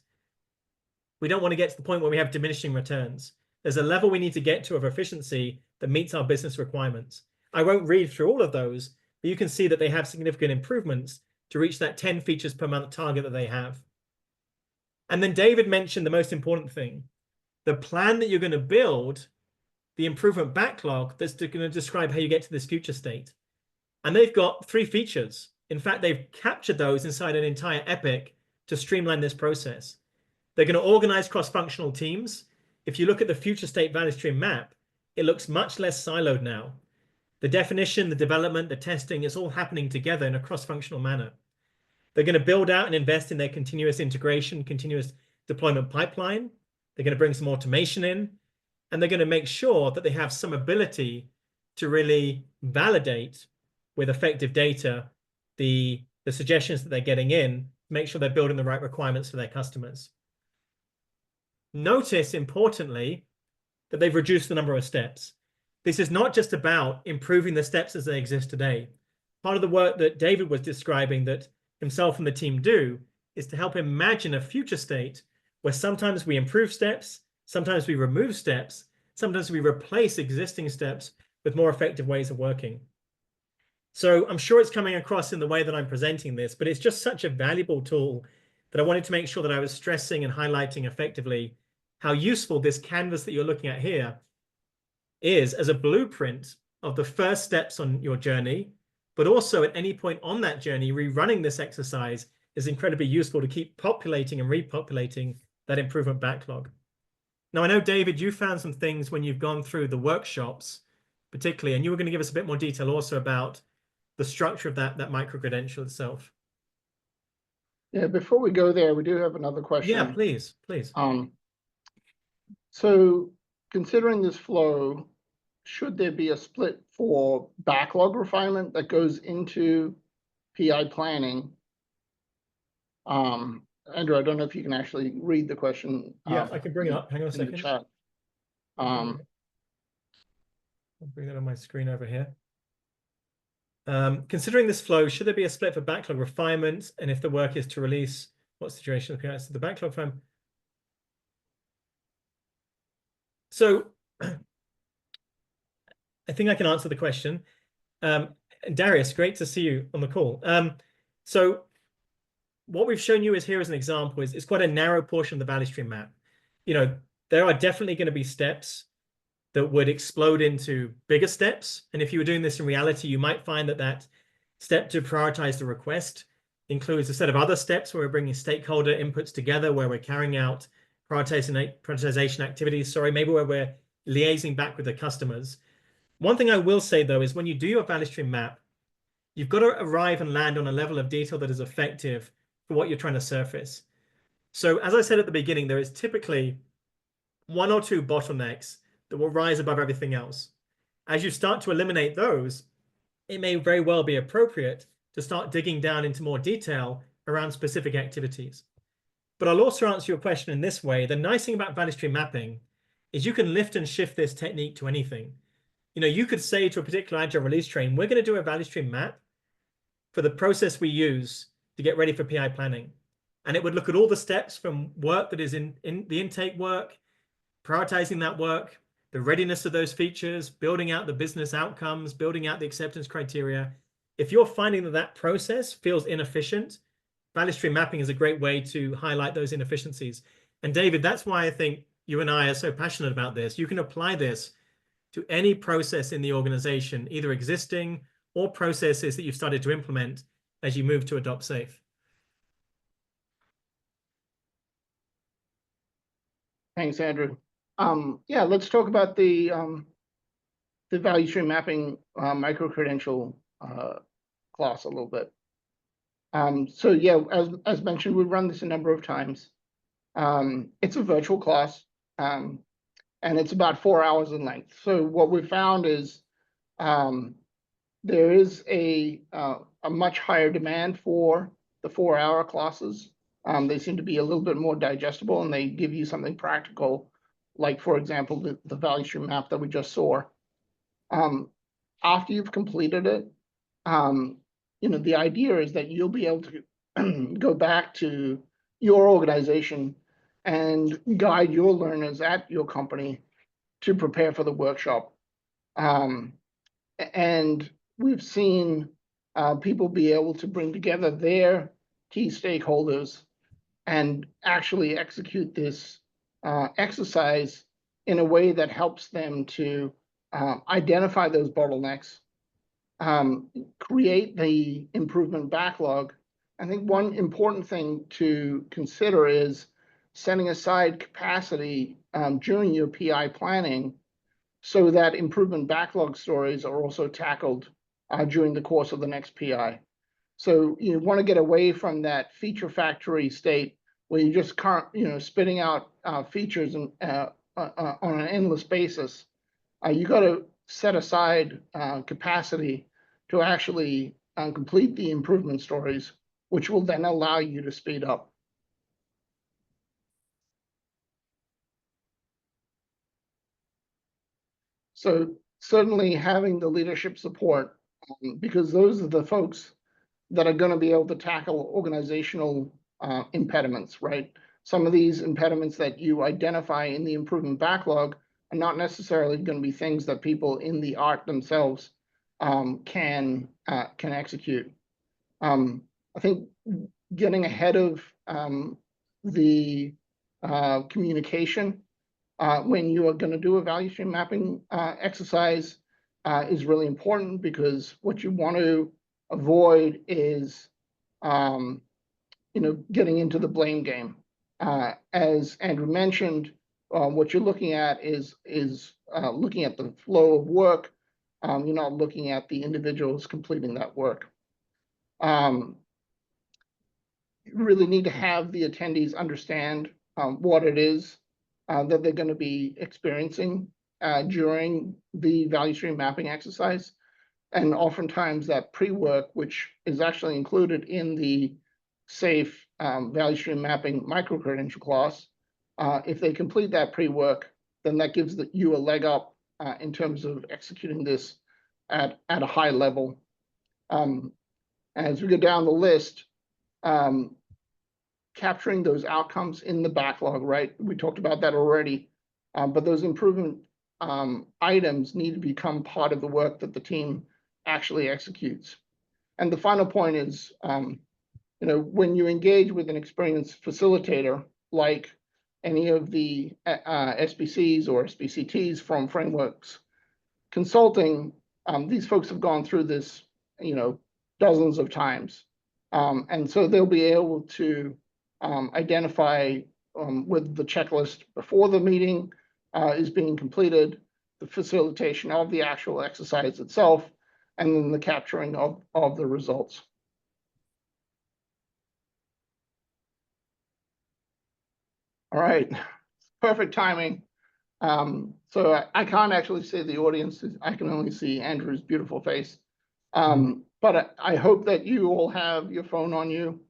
we don't want to get to the point where we have diminishing returns. There's a level we need to get to of efficiency that meets our business requirements. I won't read through all of those, but you can see that they have significant improvements to reach that 10 features per month target that they have. And then David mentioned the most important thing, the plan that you're going to build, the improvement backlog that's going to describe how you get to this future state. And they've got 3 features. In fact, they've captured those inside an entire epic to streamline this process. They're going to organize cross-functional teams. If you look at the future state value stream map, it looks much less siloed now. The definition, the development, the testing is all happening together in a cross-functional manner. They're going to build out and invest in their continuous integration, continuous deployment pipeline. They're going to bring some automation in, and they're going to make sure that they have some ability to really validate with effective data the suggestions that they're getting in, make sure they're building the right requirements for their customers. Notice, importantly, that they've reduced the number of steps. This is not just about improving the steps as they exist today. Part of the work that David was describing that himself and the team do is to help imagine a future state where sometimes we improve steps, sometimes we remove steps, sometimes we replace existing steps with more effective ways of working. So I'm sure it's coming across in the way that I'm presenting this, but it's just such a valuable tool that I wanted to make sure that I was stressing and highlighting effectively how useful this canvas that you're looking at here is as a blueprint of the first steps on your journey, but also at any point on that journey, rerunning this exercise is incredibly useful to keep populating and repopulating that improvement backlog. Now, I know, David, you found some things when you've gone through the workshops, particularly, and you were going to give us a bit more detail also about the structure of that micro-credential itself. Yeah, before we go there, we do have another question. Yeah, please. So considering this flow, should there be a split for backlog refinement that goes into PI planning? Andrew, I don't know if you can actually read the question. Yeah, I can bring it up. Hang on a second. The chat. I'll bring that on my screen over here. Considering this flow, should there be a split for backlog refinement? And if the work is to release, what's the duration of the backlog time? So I think I can answer the question. Darius, great to see you on the call. So what we've shown you is here as an example is quite a narrow portion of the value stream map. You know, there are definitely going to be steps that would explode into bigger steps. And if you were doing this in reality, you might find that that step to prioritize the request includes a set of other steps where we're bringing stakeholder inputs together, where we're carrying out prioritization activities, maybe where we're liaising back with the customers. One thing I will say, though, is when you do your value stream map, you've got to arrive and land on a level of detail that is effective for what you're trying to surface. So as I said at the beginning, there is typically 1 or 2 bottlenecks that will rise above everything else. As you start to eliminate those, it may very well be appropriate to start digging down into more detail around specific activities. But I'll also answer your question in this way. The nice thing about value stream mapping is you can lift and shift this technique to anything. You know, you could say to a particular agile release train, we're going to do a value stream map for the process we use to get ready for PI planning. And it would look at all the steps from work that is in the intake work, prioritizing that work, the readiness of those features, building out the business outcomes, building out the acceptance criteria. If you're finding that that process feels inefficient, value stream mapping is a great way to highlight those inefficiencies. And David, that's why I think you and I are so passionate about this. You can apply this to any process in the organization, either existing or processes that you've started to implement as you move to adopt SAFe. Thanks, Andrew. Yeah, let's talk about the value stream mapping micro-credential class a little bit. So yeah, as mentioned, we've run this a number of times. It's a virtual class, and it's about 4 hours in length. So what we found is there is a much higher demand for the 4-hour classes. They seem to be a little bit more digestible, and they give you something practical, like, for example, the value stream map that we just saw. After you've completed it, the idea is that you'll be able to go back to your organization and guide your learners at your company to prepare for the workshop. And we've seen people be able to bring together their key stakeholders and actually execute this exercise in a way that helps them to identify those bottlenecks, create the improvement backlog. I think one important thing to consider is setting aside capacity during your PI planning so that improvement backlog stories are also tackled during the course of the next PI. So you want to get away from that feature factory state where you just can't, spitting out features on an endless basis. You got to set aside capacity to actually complete the improvement stories, which will then allow you to speed up. So certainly having the leadership support, because those are the folks that are going to be able to tackle organizational impediments, right? Some of these impediments that you identify in the improvement backlog are not necessarily going to be things that people in the art themselves can execute. I think getting ahead of the communication when you are going to do a value stream mapping exercise is really important, because what you want to avoid is getting into the blame game. As Andrew mentioned, what you're looking at is looking at the flow of work. You're not looking at the individuals completing that work. You really need to have the attendees understand what it is that they're going to be experiencing during the value stream mapping exercise. And oftentimes that pre-work, which is actually included in the SAFE value stream mapping micro-credential class, if they complete that pre-work, then that gives you a leg up in terms of executing this at a high level. As we go down the list, capturing those outcomes in the backlog, right? We talked about that already, but those improvement items need to become part of the work that the team actually executes. And the final point is, when you engage with an experienced facilitator, like any of the SBCs or SBCTs from Frameworx Consulting, these folks have gone through this, dozens of times. And so they'll be able to identify with the checklist before the meeting is being completed, the facilitation of the actual exercise itself, and then the capturing of the results. All right, perfect timing. So I can't actually see the audience. I can only see Andrew's beautiful face. But I hope that you all have your phone on you.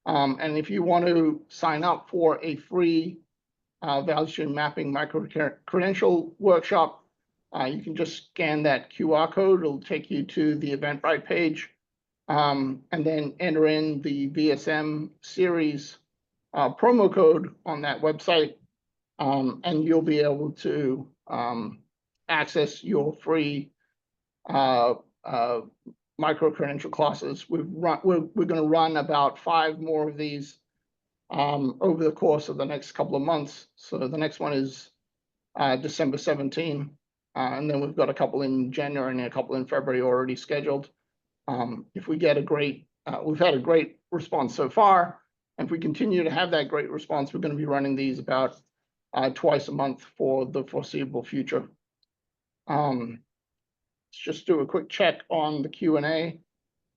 And if you want to sign up for a free value stream mapping micro-credential workshop, you can just scan that QR code. It'll take you to the Eventbrite page, and then enter in the VSM series promo code on that website, and you'll be able to access your free micro-credential classes. We're going to run about 5 more of these over the course of the next couple of months. So the next one is December 17, and then we've got a couple in January and a couple in February already scheduled. If we get we've had a great response so far. And if we continue to have that great response, we're going to be running these about twice a month for the foreseeable future. Let's just do a quick check on the Q&A.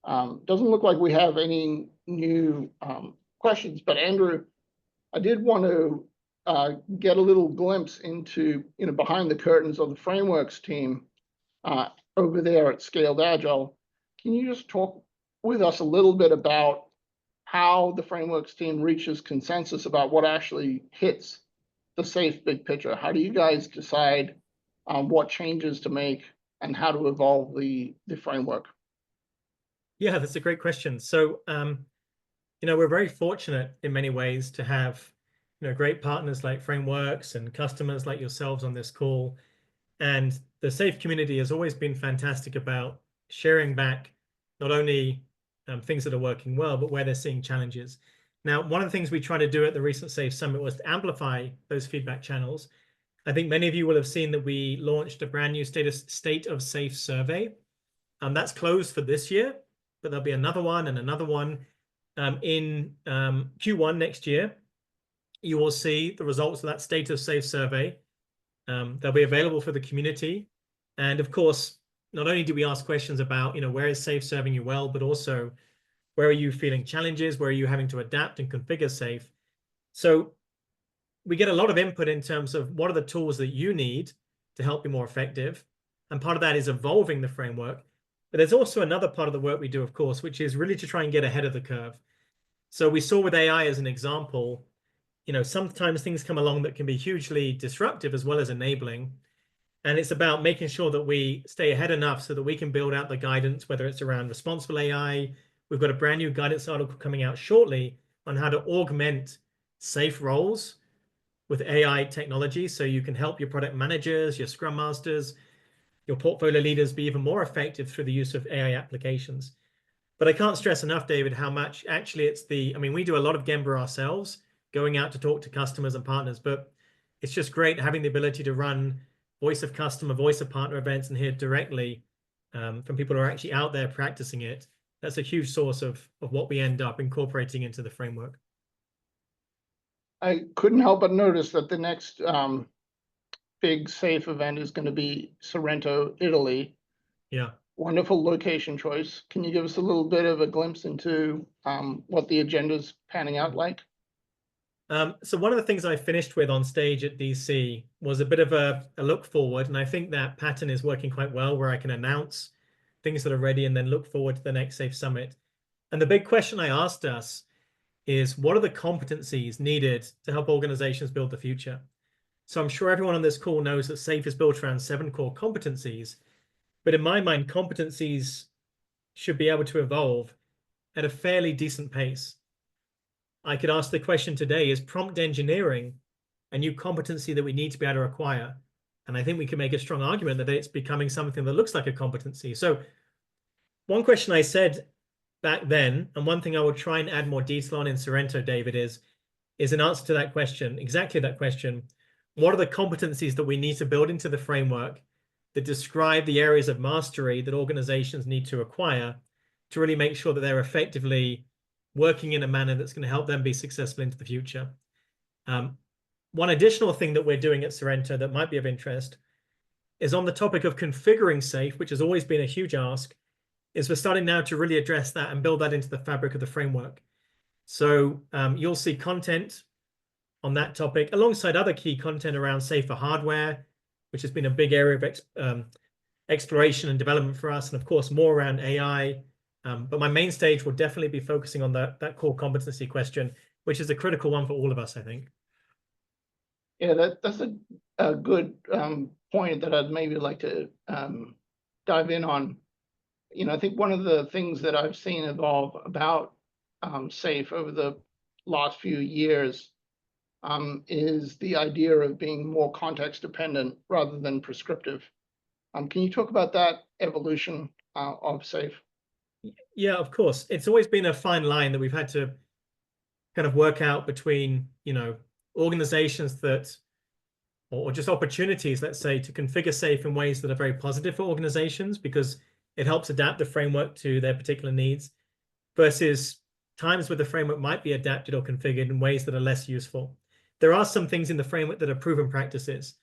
Doesn't look like we have any new questions, but Andrew, I did want to get a little glimpse into, behind the curtains of the Frameworx team over there at Scaled Agile. Can you just talk with us a little bit about how the Frameworx team reaches consensus about what actually hits the SAFe big picture? How do you guys decide what changes to make and how to evolve the framework? Yeah, that's a great question. So, we're very fortunate in many ways to have, great partners like Frameworx and customers like yourselves on this call. And the SAFe community has always been fantastic about sharing back not only things that are working well, but where they're seeing challenges. Now, one of the things we tried to do at the recent SAFe Summit was to amplify those feedback channels. I think many of you will have seen that we launched a brand new State of SAFe survey. That's closed for this year, but there'll be another one and another one in Q1 next year. You will see the results of that State of SAFe survey. They'll be available for the community. And of course, not only do we ask questions about, where is SAFe serving you well, but also where are you feeling challenges? Where are you having to adapt and configure SAFe? So we get a lot of input in terms of what are the tools that you need to help be more effective. And part of that is evolving the framework. But there's also another part of the work we do, of course, which is really to try and get ahead of the curve. So we saw with AI as an example, sometimes things come along that can be hugely disruptive as well as enabling. And it's about making sure that we stay ahead enough so that we can build out the guidance, whether it's around responsible AI. We've got a brand new guidance article coming out shortly on how to augment SAFe roles with AI technology so you can help your product managers, your scrum masters, your portfolio leaders be even more effective through the use of AI applications. But I can't stress enough, David, how much actually we do a lot of Gemba ourselves, going out to talk to customers and partners, but it's just great having the ability to run voice of customer, voice of partner events and hear directly from people who are actually out there practicing it. That's a huge source of what we end up incorporating into the framework. I couldn't help but notice that the next big SAFe event is going to be Sorrento, Italy. Yeah. Wonderful location choice. Can you give us a little bit of a glimpse into what the agenda's panning out like? So one of the things I finished with on stage at DC was a bit of a look forward. And I think that pattern is working quite well where I can announce things that are ready and then look forward to the next SAFe Summit. And the big question I asked us is, what are the competencies needed to help organizations build the future? So I'm sure everyone on this call knows that SAFe is built around 7 core competencies. But in my mind, competencies should be able to evolve at a fairly decent pace. I could ask the question today, is prompt engineering a new competency that we need to be able to acquire? And I think we can make a strong argument that it's becoming something that looks like a competency. So one question I said back then, and one thing I will try and add more detail on in Sorrento, David, is an answer to that question, exactly that question. What are the competencies that we need to build into the framework that describe the areas of mastery that organizations need to acquire to really make sure that they're effectively working in a manner that's going to help them be successful into the future? One additional thing that we're doing at Sorrento that might be of interest is on the topic of configuring SAFe, which has always been a huge ask, is we're starting now to really address that and build that into the fabric of the framework. So you'll see content on that topic alongside other key content around safer hardware, which has been a big area of exploration and development for us, and of course more around AI. But my main stage will definitely be focusing on that core competency question, which is a critical one for all of us, I think. Yeah, that's a good point that I'd maybe like to dive in on. I think one of the things that I've seen evolve about SAFe over the last few years is the idea of being more context dependent rather than prescriptive. Can you talk about that evolution of SAFe? Yeah, of course. It's always been a fine line that we've had to kind of work out between, organizations that, or just opportunities, let's say, to configure SAFe in ways that are very positive for organizations because it helps adapt the framework to their particular needs, versus times where the framework might be adapted or configured in ways that are less useful. there are some things in the framework that are proven practices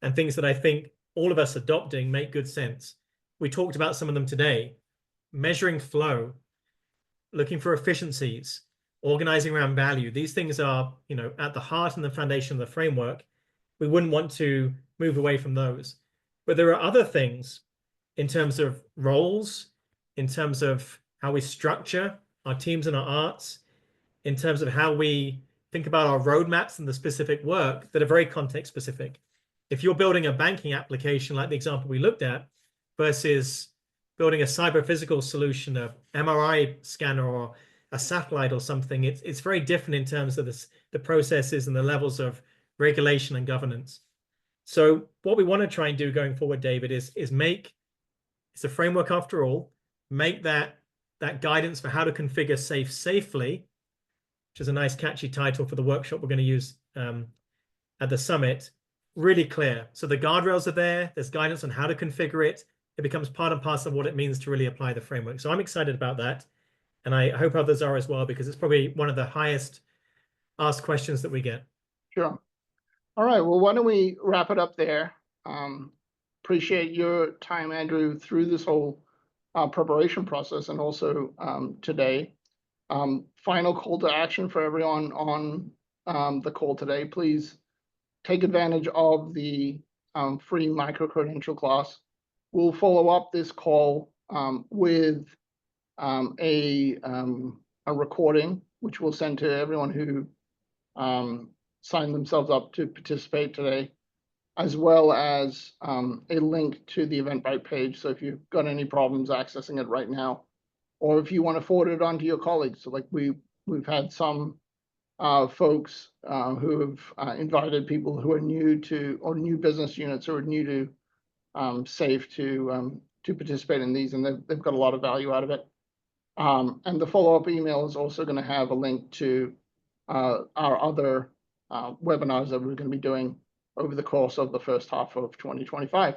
and things that I think all of us adopting make good sense. We talked about some of them today. Measuring flow, looking for efficiencies, organizing around value. These things are, at the heart and the foundation of the framework. We wouldn't want to move away from those. But there are other things in terms of roles, in terms of how we structure our teams and our arts, in terms of how we think about our roadmaps and the specific work that are very context specific. If you're building a banking application like the example we looked at versus building a cyber physical solution, a MRI scanner or a satellite or something, it's very different in terms of the processes and the levels of regulation and governance. So what we want to try and do going forward, David, is make, it's a framework after all, make that guidance for how to configure safe safely, which is a nice catchy title for the workshop we're going to use at the summit, really clear. So the guardrails are there, there's guidance on how to configure it. It becomes part and parcel of what it means to really apply the framework. So I'm excited about that. And I hope others are as well, because it's probably one of the highest asked questions that we get. Sure. All right, well, why don't we wrap it up there? Appreciate your time, Andrew, through this whole preparation process and also today. Final call to action for everyone on the call today. Please take advantage of the free micro-credential class. We'll follow up this call with a recording, which we'll send to everyone who signed themselves up to participate today, as well as a link to the Eventbrite page. So if you've got any problems accessing it right now, or if you want to forward it on to your colleagues, so like we've had some folks who have invited people who are new to, or new business units who are new to SAFE to participate in these, and they've got a lot of value out of it. And the follow-up email is also going to have a link to our other webinars that we're going to be doing over the course of the first half of 2025.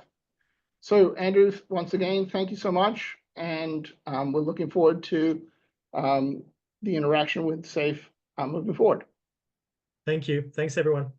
So Andrew, once again, thank you so much. And we're looking forward to the interaction with SAFE moving forward. Thank you. Thanks, everyone.